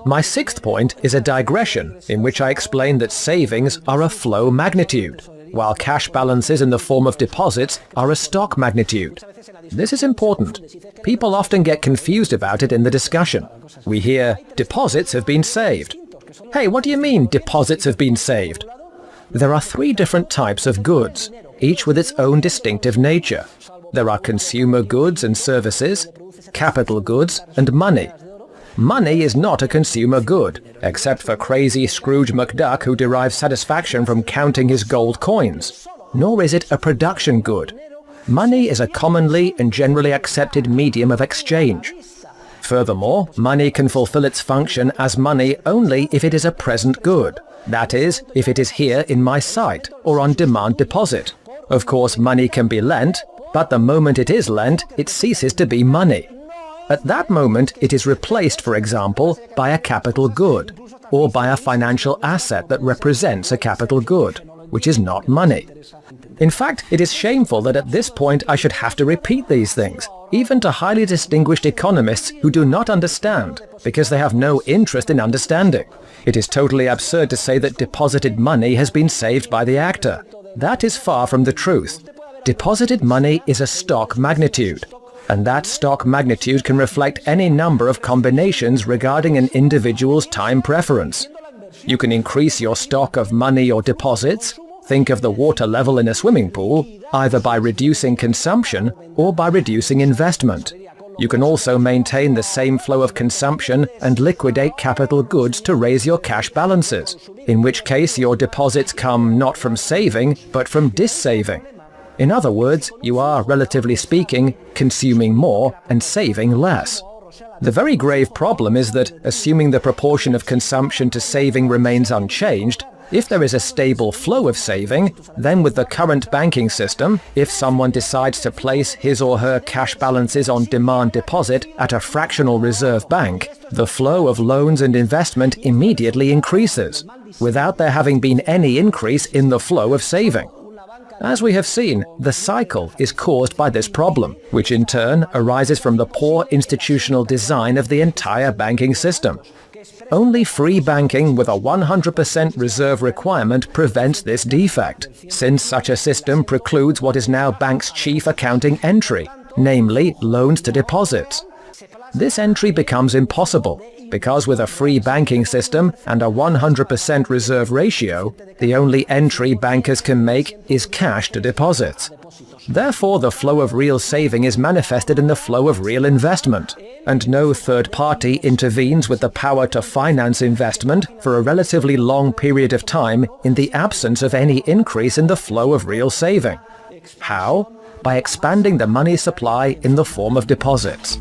My sixth point is a digression in which I explain that savings are a flow magnitude, while cash balances in the form of deposits are a stock magnitude. This is important. People often get confused about it in the discussion. We hear, deposits have been saved. Hey, what do you mean, deposits have been saved? There are three different types of goods, each with its own distinctive nature. There are consumer goods and services, capital goods, and money. Money is not a consumer good, except for crazy Scrooge McDuck who derives satisfaction from counting his gold coins. Nor is it a production good. Money is a commonly and generally accepted medium of exchange. Furthermore, money can fulfill its function as money only if it is a present good. That is, if it is here in my sight or on demand deposit. Of course, money can be lent, but the moment it is lent, it ceases to be money. At that moment, it is replaced, for example, by a capital good, or by a financial asset that represents a capital good, which is not money. In fact, it is shameful that at this point I should have to repeat these things, even to highly distinguished economists who do not understand, because they have no interest in understanding. It is totally absurd to say that deposited money has been saved by the actor. That is far from the truth. Deposited money is a stock magnitude, and that stock magnitude can reflect any number of combinations regarding an individual's time preference. You can increase your stock of money or deposits, think of the water level in a swimming pool, either by reducing consumption or by reducing investment. You can also maintain the same flow of consumption and liquidate capital goods to raise your cash balances, in which case your deposits come not from saving, but from dissaving. In other words, you are, relatively speaking, consuming more and saving less. The very grave problem is that, assuming the proportion of consumption to saving remains unchanged, if there is a stable flow of saving, then with the current banking system, if someone decides to place his or her cash balances on demand deposit at a fractional reserve bank, the flow of loans and investment immediately increases, without there having been any increase in the flow of saving. As we have seen, the cycle is caused by this problem, which in turn arises from the poor institutional design of the entire banking system. Only free banking with a 100% reserve requirement prevents this defect, since such a system precludes what is now banks' chief accounting entry, namely loans to deposits. This entry becomes impossible, because with a free banking system and a 100% reserve ratio, the only entry bankers can make is cash to deposits. Therefore, the flow of real saving is manifested in the flow of real investment, and no third party intervenes with the power to finance investment for a relatively long period of time in the absence of any increase in the flow of real saving. How? By expanding the money supply in the form of deposits.